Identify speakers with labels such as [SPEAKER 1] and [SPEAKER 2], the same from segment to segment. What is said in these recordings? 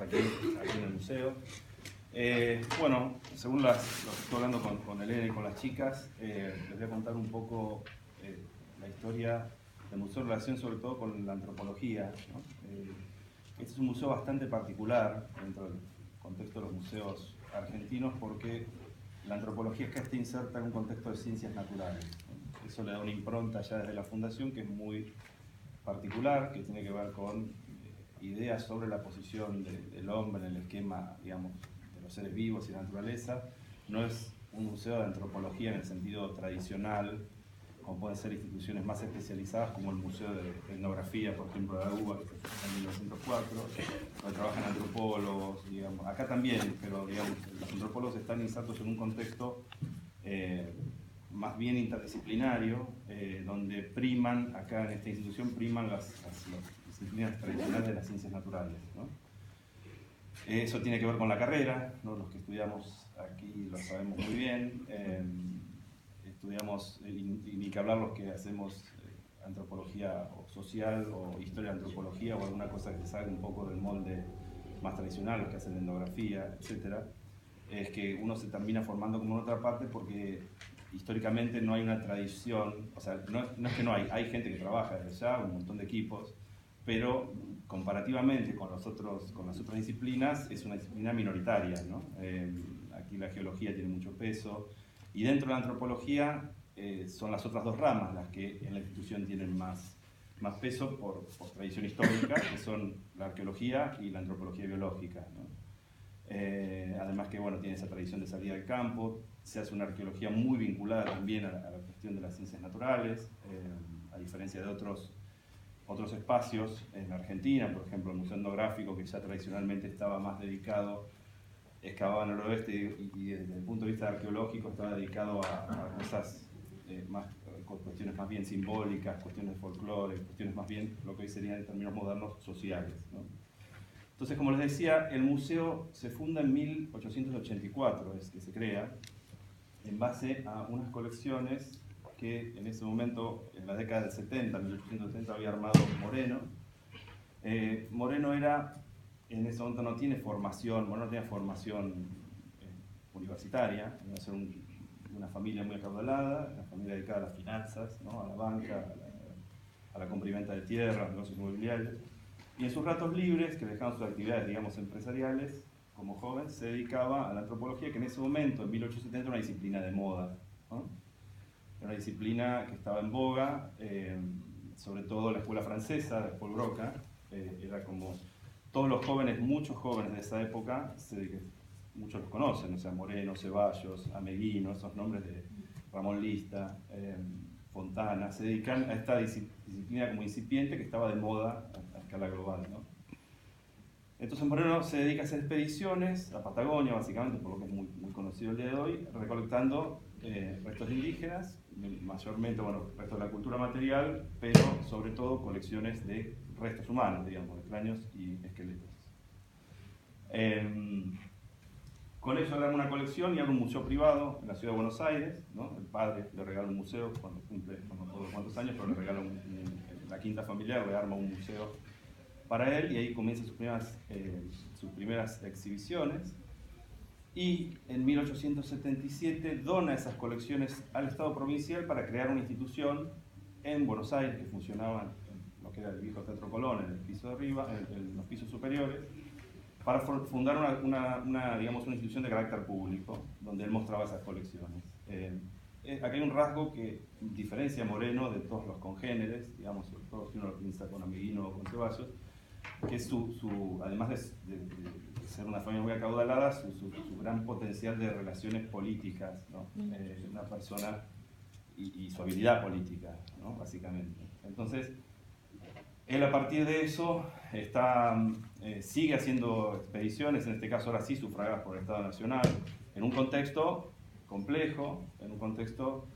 [SPEAKER 1] invitados aquí en el museo. Bueno, según lo que estoy hablando con Elena y con las chicas, les voy a contar un poco la historia del museo en relación sobre todo con la antropología, ¿no? Este es un museo bastante particular dentro del contexto de los museos argentinos porque la antropología acá está inserta en un contexto de ciencias naturales, ¿no? Eso le da una impronta ya desde la fundación que es muy particular, que tiene que ver con ideas sobre la posición del hombre en el esquema, digamos, de los seres vivos y la naturaleza. No es un museo de antropología en el sentido tradicional, como pueden ser instituciones más especializadas como el Museo de Etnografía, por ejemplo, de la UBA, que se fundó en 1904, donde trabajan antropólogos, digamos. Acá también, pero digamos, los antropólogos están insertos en un contexto más bien interdisciplinario, donde priman, acá en esta institución, priman las disciplinas tradicionales de las ciencias naturales, ¿no? Eso tiene que ver con la carrera, ¿no? Los que estudiamos aquí lo sabemos muy bien. Estudiamos, y ni que hablar los que hacemos antropología social o historia de antropología o alguna cosa que se salga un poco del molde más tradicional, los que hacen etnografía, etc. Es que uno se termina formando como en otra parte porque históricamente no hay una tradición, o sea, no es que no hay gente que trabaja desde ya, un montón de equipos, pero comparativamente con las otras disciplinas es una disciplina minoritaria, ¿no? Aquí la geología tiene mucho peso, y dentro de la antropología son las otras dos ramas las que en la institución tienen más peso por tradición histórica, que son la arqueología y la antropología biológica, ¿no? Además que bueno, tiene esa tradición de salida al campo, se hace una arqueología muy vinculada también a la cuestión de las ciencias naturales, a diferencia de otros espacios en Argentina, por ejemplo el Museo Etnográfico, que ya tradicionalmente estaba más dedicado, excavaba en el oeste y desde el punto de vista arqueológico estaba dedicado a cosas cuestiones más bien simbólicas, cuestiones de folclore, cuestiones más bien lo que hoy serían en términos modernos sociales, ¿no? Entonces, como les decía, el museo se funda en 1884, es que se crea, en base a unas colecciones que en ese momento, en la década del 70, 1870, había armado Moreno. Moreno en ese momento no tenía formación universitaria, iba a ser una familia muy acaudalada, una familia dedicada a las finanzas, ¿no? A la banca, a la compra y venta de tierras, negocios inmobiliarios. Y en sus ratos libres, que dejaban sus actividades, digamos, empresariales, como joven, se dedicaba a la antropología, que en ese momento, en 1870, era una disciplina de moda, ¿no? Era una disciplina que estaba en boga, sobre todo la escuela francesa de Paul Broca, era como todos los jóvenes, muchos jóvenes de esa época, muchos los conocen, o sea, Moreno, Ceballos, Ameguino, esos nombres de Ramón Lista, Fontana, se dedican a esta disciplina como incipiente que estaba de moda a escala global, ¿no? Entonces Moreno se dedica a hacer expediciones a Patagonia, básicamente, por lo que es muy conocido el día de hoy, recolectando restos indígenas, mayormente, bueno, restos de la cultura material, pero sobre todo colecciones de restos humanos, digamos, de cráneos y esqueletos. Con eso agarra una colección y abre un museo privado en la ciudad de Buenos Aires, ¿no? El padre le regala un museo cuando cumple no me acuerdo cuántos años, pero le regala la quinta familiar, le arma un museo para él y ahí comienzan sus primeras exhibiciones. Y en 1877 dona esas colecciones al Estado provincial para crear una institución en Buenos Aires que funcionaba en lo que era el viejo Teatro Colón, en el piso de arriba, en los pisos superiores, para fundar digamos, una institución de carácter público, donde él mostraba esas colecciones. Aquí hay un rasgo que diferencia a Moreno de todos los congéneres, digamos, sobre todo si uno lo piensa con Ameguino o con Ceballos, que es además de ser una familia muy acaudalada, su gran potencial de relaciones políticas, ¿no? Una persona y su habilidad política, ¿no? Básicamente. Entonces, él a partir de eso sigue haciendo expediciones, en este caso ahora sí sufragadas por el Estado Nacional, en un contexto complejo, en un contexto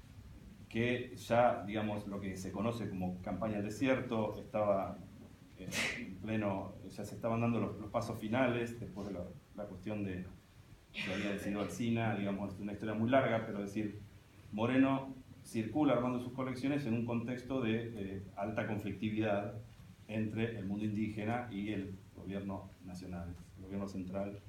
[SPEAKER 1] que ya, digamos, lo que se conoce como campaña del desierto, estaba en pleno, ya se estaban dando los pasos finales, después de la cuestión que había decidido Alsina, digamos, es una historia muy larga, pero es decir, Moreno circula armando sus colecciones en un contexto de alta conflictividad entre el mundo indígena y el gobierno nacional. el gobierno central.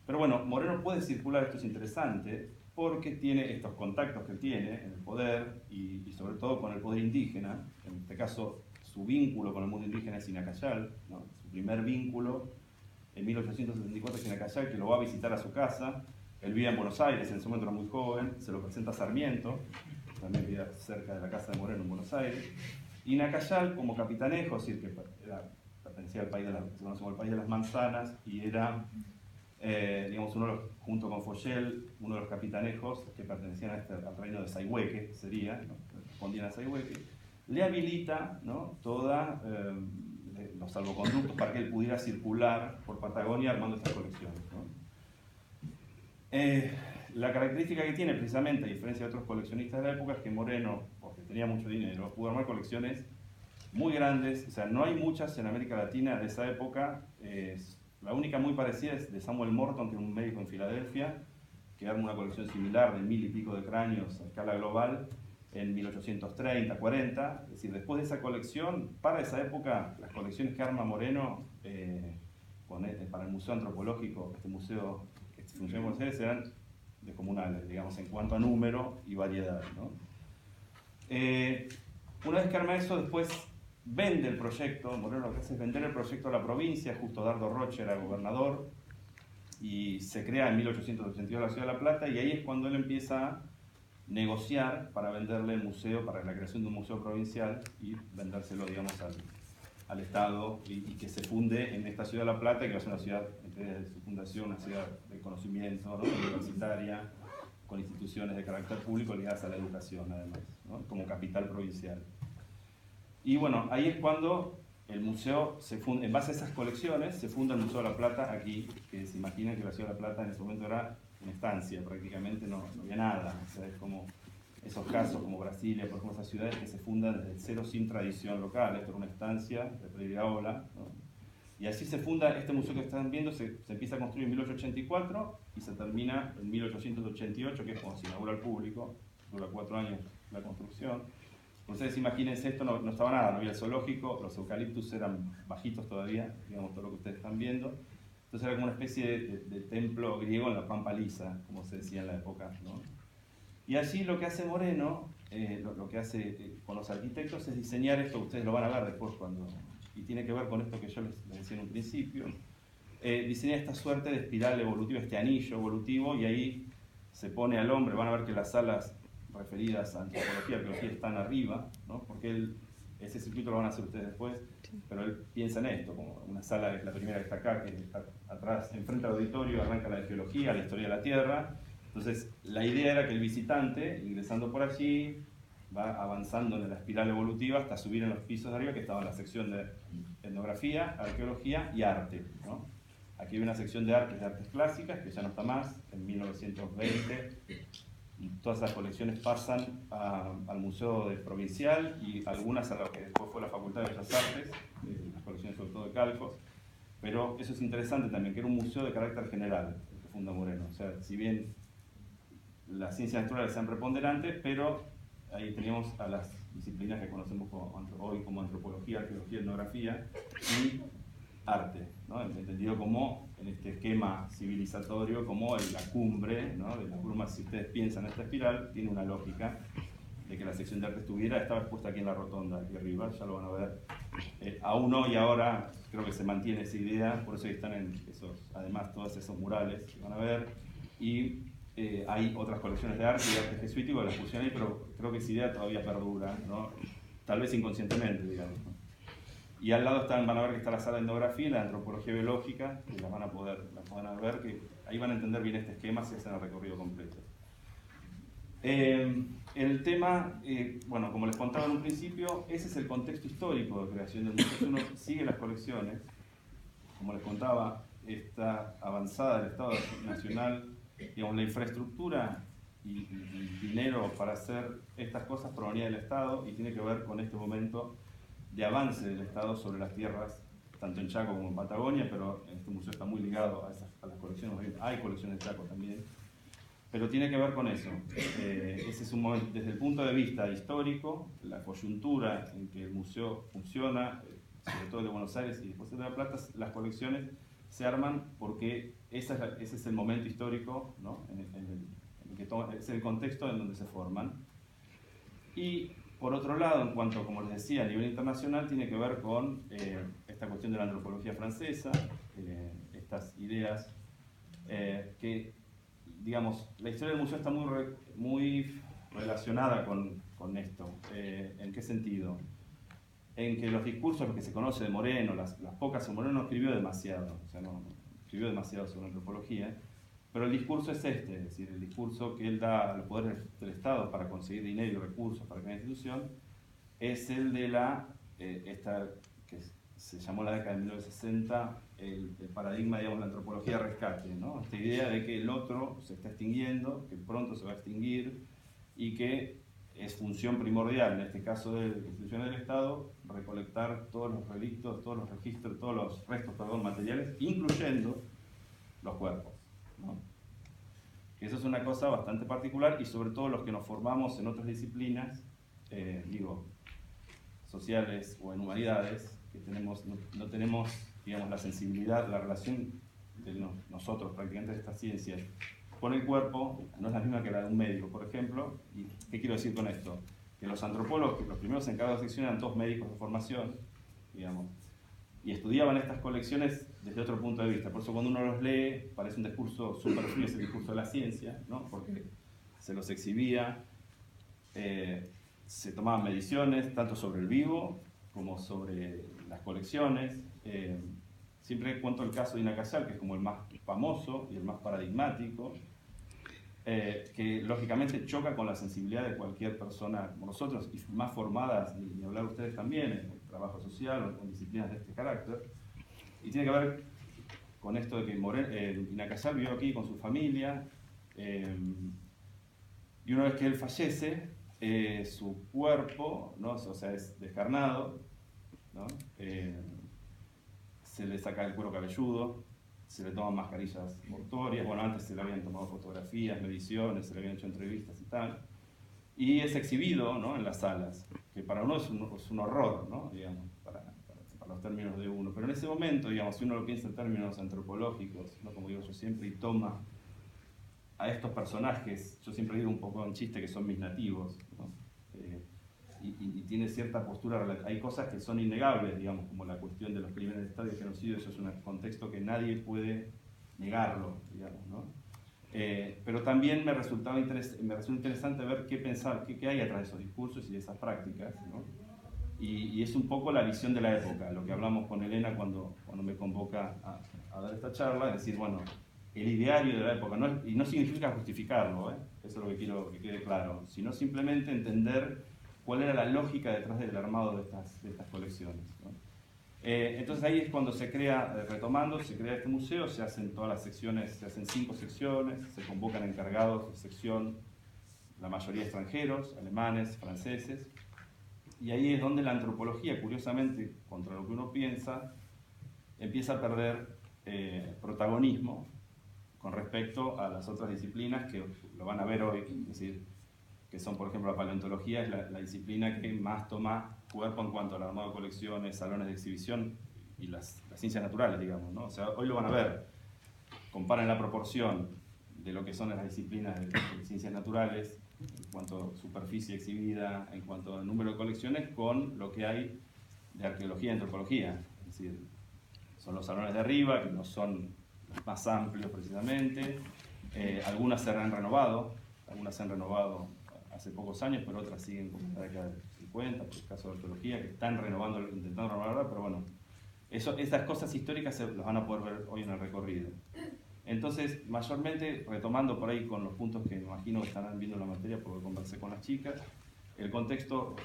[SPEAKER 1] Pero bueno, Moreno puede circular, esto es interesante, porque tiene estos contactos que tiene en el poder y sobre todo con el poder indígena. En este caso, su vínculo con el mundo indígena es Inacayal, ¿no? Su primer vínculo en 1874 es Inacayal, que lo va a visitar a su casa. Él vive en Buenos Aires, en ese momento era muy joven, se lo presenta a Sarmiento, también vivía cerca de la casa de Moreno en Buenos Aires. Inacayal, como capitanejo, es decir, que pertenecía al país se conoce como el país de las manzanas, y era, digamos, junto con Foyel, uno de los capitanejos que pertenecían al reino de Sayhueque, sería, ¿no? Respondían a Sayhueque, le habilita, ¿no? toda los salvoconductos para que él pudiera circular por Patagonia armando estas colecciones, ¿no? La característica que tiene, precisamente, a diferencia de otros coleccionistas de la época, es que Moreno, porque tenía mucho dinero, pudo armar colecciones muy grandes. O sea, no hay muchas en América Latina de esa época. La única muy parecida es de Samuel Morton, que es un médico en Filadelfia, que arma una colección similar de 1000 y pico de cráneos a escala global en 1830, 40. Es decir, después de esa colección, para esa época, las colecciones que arma Moreno para el Museo Antropológico, este museo que funciona en Buenos Aires, eran descomunales, digamos, en cuanto a número y variedad, ¿no? Una vez que arma eso, después vende el proyecto. Moreno lo que hace es vender el proyecto a la provincia. Justo Dardo Rocha era gobernador y se crea en 1882 la Ciudad de La Plata, y ahí es cuando él empieza a negociar para venderle el museo, para la creación de un museo provincial y vendérselo, digamos, al Estado, y que se funde en esta Ciudad de La Plata, que va a ser una ciudad, desde su fundación, una ciudad de conocimiento, ¿no? Universitaria, con instituciones de carácter público ligadas a la educación, además, ¿no? Como capital provincial. Y bueno, ahí es cuando el museo se funda, en base a esas colecciones, se funda el Museo de La Plata aquí, que se imaginan que la Ciudad de La Plata en ese momento era una estancia, prácticamente no había nada. O sea, es como esos casos, como Brasilia, por ejemplo, esas ciudades que se fundan desde cero sin tradición local. Esto era una estancia de Freire-Aola, ¿no? Y así se funda este museo que están viendo. Se empieza a construir en 1884 y se termina en 1888, que es cuando se inaugura al público. Dura 4 años la construcción. Ustedes imagínense esto, no estaba nada, no había el zoológico, los eucaliptus eran bajitos todavía, digamos, todo lo que ustedes están viendo. Entonces era como una especie de templo griego en la pampa lisa, como se decía en la época, ¿no? Y allí lo que hace Moreno, lo que hace con los arquitectos, es diseñar esto. Ustedes lo van a ver después y tiene que ver con esto que yo les decía en un principio. Diseña esta suerte de espiral evolutiva, este anillo evolutivo, y ahí se pone al hombre. Van a ver que las salas referidas a antropología, arqueología, están arriba, ¿no? Porque ese circuito lo van a hacer ustedes después, pero él piensa en esto, como una sala, la primera que está acá, que está atrás, enfrente al auditorio, arranca la de geología, la historia de la Tierra. Entonces, la idea era que el visitante, ingresando por allí, va avanzando en la espiral evolutiva hasta subir en los pisos de arriba, que estaba en la sección de etnografía, arqueología y arte, ¿no? Aquí hay una sección de artes clásicas, que ya no está más, en 1920. Todas esas colecciones pasan al Museo Provincial, y algunas a lo que después fue la Facultad de Bellas Artes, las colecciones sobre todo de calcos. Pero eso es interesante también, que era un museo de carácter general, el que funda Moreno. O sea, si bien las ciencias naturales sean preponderantes, pero ahí teníamos a las disciplinas que conocemos hoy como antropología, arqueología, etnografía y arte, ¿no? Entendido como, en este esquema civilizatorio, como la cumbre, ¿no? De la curva. Si ustedes piensan en esta espiral, tiene una lógica de que la sección de arte estaba expuesta aquí en la rotonda, aquí arriba, ya lo van a ver. Aún hoy, ahora, creo que se mantiene esa idea, por eso están además todos esos murales que van a ver, y hay otras colecciones de arte y arte jesuítico que las pusieron ahí, pero creo que esa idea todavía perdura, ¿no? Tal vez inconscientemente, digamos, ¿no? Y al lado van a ver que está la sala de etnografía y la antropología biológica, que las van a ver, que ahí van a entender bien este esquema si hacen el recorrido completo. El tema, bueno, como les contaba en un principio, ese es el contexto histórico de creación del museo. Uno sigue las colecciones, como les contaba, está avanzada del Estado Nacional, digamos, la infraestructura y dinero para hacer estas cosas provenía del Estado, y tiene que ver con este momento de avance del Estado sobre las tierras, tanto en Chaco como en Patagonia, pero este museo está muy ligado a las colecciones. Hay colecciones de Chaco también, pero tiene que ver con eso. Ese es un momento, desde el punto de vista histórico, la coyuntura en que el museo funciona, sobre todo de Buenos Aires y después de La Plata, las colecciones se arman porque ese es el momento histórico, ¿no? en el que es el contexto en donde se forman. Y por otro lado, en cuanto, como les decía, a nivel internacional, tiene que ver con esta cuestión de la antropología francesa, estas ideas que, digamos, la historia del museo está muy relacionada con esto. ¿En qué sentido? En que los discursos, lo que se conoce de Moreno, las pocas, Moreno no escribió demasiado, o sea, no escribió demasiado sobre antropología, pero el discurso es este, es decir, el discurso que él da al poder del Estado para conseguir dinero y recursos para crear institución, es el de esta que se llamó la década de 1960, el paradigma, digamos, la antropología rescate, ¿no? Esta idea de que el otro se está extinguiendo, que pronto se va a extinguir y que es función primordial, en este caso de instituciones del Estado, recolectar todos los relictos, todos los registros, todos los restos, materiales, incluyendo los cuerpos, ¿no? Eso es una cosa bastante particular y sobre todo los que nos formamos en otras disciplinas, sociales o en humanidades, que no tenemos, digamos, la sensibilidad, la relación de nosotros, practicantes de estas ciencias, con el cuerpo, no es la misma que la de un médico, por ejemplo. ¿Y qué quiero decir con esto? Que los antropólogos, que los primeros encargados de sección eran todos médicos de formación, digamos, y estudiaban estas colecciones desde otro punto de vista. Por eso cuando uno los lee, parece un discurso superfluo, es el discurso de la ciencia, ¿no? Porque se los exhibía, se tomaban mediciones, tanto sobre el vivo como sobre las colecciones. Siempre cuento el caso de Ina Casal, que es como el más famoso y el más paradigmático, que lógicamente choca con la sensibilidad de cualquier persona como nosotros, y más formadas, ni hablar ustedes también, en el trabajo social o con disciplinas de este carácter. Y tiene que ver con esto de que Ina Casal vivió aquí con su familia, y una vez que él fallece, su cuerpo, ¿no? O sea, es descarnado, ¿no? Se le saca el cuero cabelludo, se le toman mascarillas mortuorias, bueno, antes se le habían tomado fotografías, mediciones, se le habían hecho entrevistas y tal, y es exhibido, ¿no? En las salas, que para uno es un horror, ¿no? Digamos, para los términos de uno, pero en ese momento, digamos, si uno lo piensa en términos antropológicos, ¿no? Como digo yo siempre, y toma a estos personajes, yo siempre digo un poco en chiste que son mis nativos, ¿no? Y tiene cierta postura, hay cosas que son innegables, digamos, como la cuestión de los crímenes de Estado y el genocidio, eso es un contexto que nadie puede negarlo, digamos, ¿no? Pero también me resultó interesante ver qué pensar, qué hay atrás de esos discursos y de esas prácticas, ¿no? Y es un poco la visión de la época, lo que hablamos con Elena cuando me convoca a dar esta charla, es decir, bueno, el ideario de la época, y no significa justificarlo, eso es lo que quiero que quede claro, sino simplemente entender cuál era la lógica detrás del armado de estas colecciones, ¿no? Entonces ahí es cuando se crea, retomando, se crea este museo, se hacen todas las secciones, se hacen 5 secciones, se convocan encargados de sección, la mayoría extranjeros, alemanes, franceses, y ahí es donde la antropología, curiosamente, contra lo que uno piensa, empieza a perder protagonismo con respecto a las otras disciplinas que lo van a ver hoy, es decir, que son, por ejemplo, la paleontología es la disciplina que más toma cuerpo en cuanto al armado de colecciones, salones de exhibición y las ciencias naturales, digamos, ¿no? O sea, hoy lo van a ver, comparen la proporción de lo que son las disciplinas de ciencias naturales en cuanto a superficie exhibida, en cuanto al número de colecciones, con lo que hay de arqueología y antropología. Es decir, son los salones de arriba, que no son los más amplios precisamente, algunas se han renovado hace pocos años, pero otras siguen como en la década de 50, por el caso de arqueología, que están intentando renovar, pero bueno, esas cosas históricas las van a poder ver hoy en el recorrido. Entonces, mayormente, retomando por ahí con los puntos que me imagino que estarán viendo la materia, porque conversé con las chicas, el contexto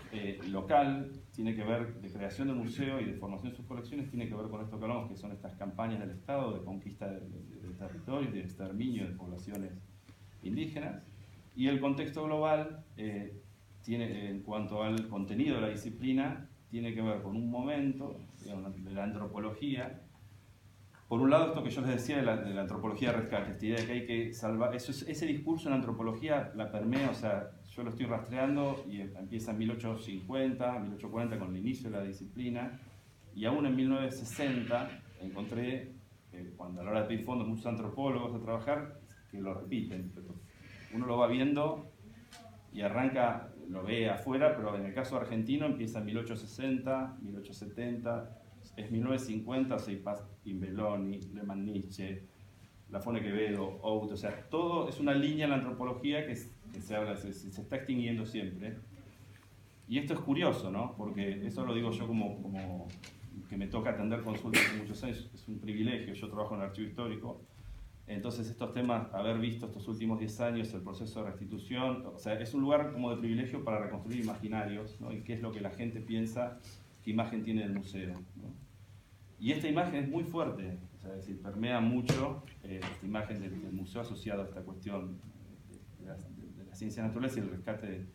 [SPEAKER 1] local tiene que ver, de creación del museo y de formación de sus colecciones, tiene que ver con esto que hablamos, que son estas campañas del Estado de conquista de territorios, de exterminio de poblaciones indígenas. Y el contexto global, en cuanto al contenido de la disciplina, tiene que ver con un momento, digamos, de la antropología. Por un lado, esto que yo les decía de la antropología de rescate, esta idea de que hay que salvar, ese discurso en la antropología la permea, o sea, yo lo estoy rastreando y empieza en 1850, 1840 con el inicio de la disciplina, y aún en 1960 encontré cuando a la hora de pedir fondos muchos antropólogos a trabajar, que lo repiten, pero uno lo va viendo y arranca, lo ve afuera, pero en el caso argentino empieza en 1860, 1870, es 1950, Seipaz Imbelloni, Lehmann Nietzsche, Lafone Quevedo, Out, o sea, todo es una línea en la antropología que se habla, se está extinguiendo siempre. Y esto es curioso, ¿no? Porque eso lo digo yo como que me toca atender consultas hace muchos años, es un privilegio, yo trabajo en el archivo histórico. Entonces estos temas, haber visto estos últimos 10 años el proceso de restitución, o sea, es un lugar como de privilegio para reconstruir imaginarios, ¿no? Y qué es lo que la gente piensa, qué imagen tiene del museo, ¿no? Y esta imagen es muy fuerte, o sea, es decir, permea mucho esta imagen del museo asociado a esta cuestión de la ciencia natural y el rescate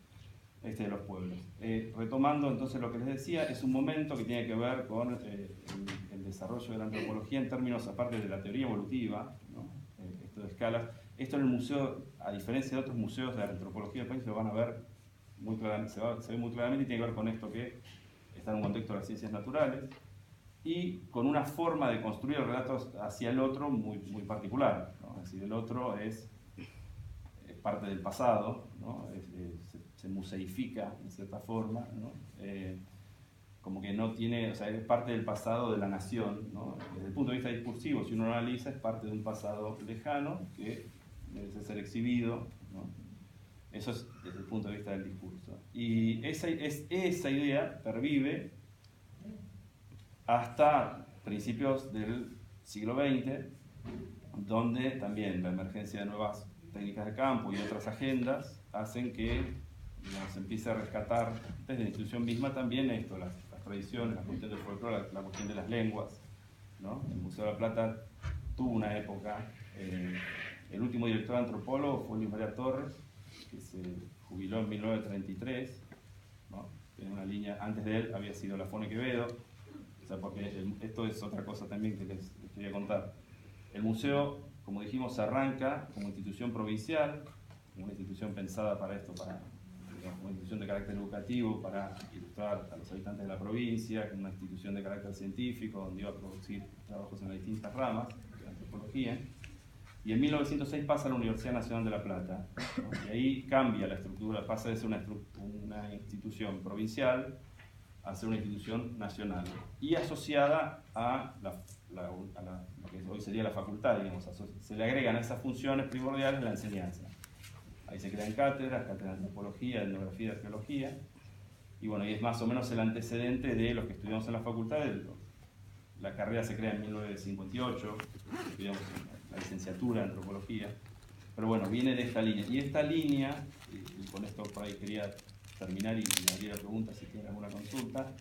[SPEAKER 1] de los pueblos. Retomando entonces lo que les decía, es un momento que tiene que ver con el desarrollo de la antropología en términos, aparte de la teoría evolutiva, ¿no? Esto de escalas. Esto en el museo, a diferencia de otros museos de la antropología del país, lo van a ver muy claramente, se ve muy claramente y tiene que ver con esto que está en un contexto de las ciencias naturales y con una forma de construir relatos hacia el otro muy, muy particular, ¿no? Es decir, el otro es parte del pasado, ¿no? Se museifica de cierta forma, ¿no? Como que no tiene, o sea, es parte del pasado de la nación, ¿no? Desde el punto de vista discursivo, si uno lo analiza, es parte de un pasado lejano que merece ser exhibido, ¿no? Eso es desde el punto de vista del discurso. Y esa idea pervive hasta principios del siglo XX, donde también la emergencia de nuevas técnicas de campo y otras agendas hacen que, digamos, se empiece a rescatar desde la institución misma también esto, las tradiciones, la cuestión del folclore, la cuestión de las lenguas, ¿no? El Museo de la Plata tuvo una época, el último director antropólogo fue Luis María Torres, que se jubiló en 1933, ¿no? En una línea, antes de él había sido Lafone Quevedo, o sea, porque esto es otra cosa también que les quería contar. El museo, como dijimos, arranca como institución provincial, como una institución pensada para esto, digamos, una institución de carácter educativo, para ilustrar a los habitantes de la provincia, como una institución de carácter científico, donde iba a producir trabajos en las distintas ramas de la antropología. Y en 1906 pasa a la Universidad Nacional de La Plata, ¿no? Y ahí cambia la estructura, pasa de ser una institución provincial a ser una institución nacional y asociada a lo que hoy sería la facultad, digamos, se le agregan a esas funciones primordiales la enseñanza. Ahí se crean cátedras de antropología, de etnografía, de arqueología, y bueno, y es más o menos el antecedente de los que estudiamos en la facultad. La carrera se crea en 1958, estudiamos la licenciatura en antropología, pero bueno, viene de esta línea. Y esta línea, y con esto por ahí quería terminar y abrir la pregunta si tienen alguna consulta,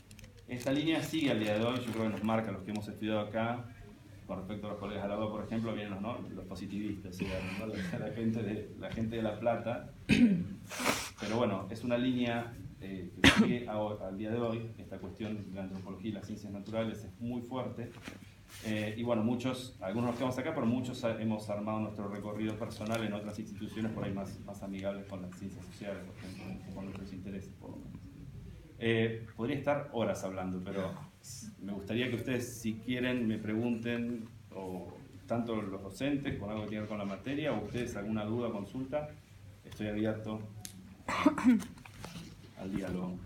[SPEAKER 1] esta línea sigue al día de hoy, yo creo que nos marca a los que hemos estudiado acá, con respecto a los colegas al lado, por ejemplo, vienen los positivistas, ¿no? la gente de La Plata, pero bueno, es una línea que sigue al día de hoy. Esta cuestión de la antropología y las ciencias naturales es muy fuerte, y bueno, algunos nos quedamos acá, pero muchos hemos armado nuestro recorrido personal en otras instituciones por ahí más amigables con las ciencias sociales, por ejemplo, con nuestros intereses, por lo menos. Podría estar horas hablando, pero me gustaría que ustedes, si quieren, me pregunten, o tanto los docentes, con algo que tenga que ver con la materia, o ustedes alguna duda o consulta, estoy abierto al diálogo.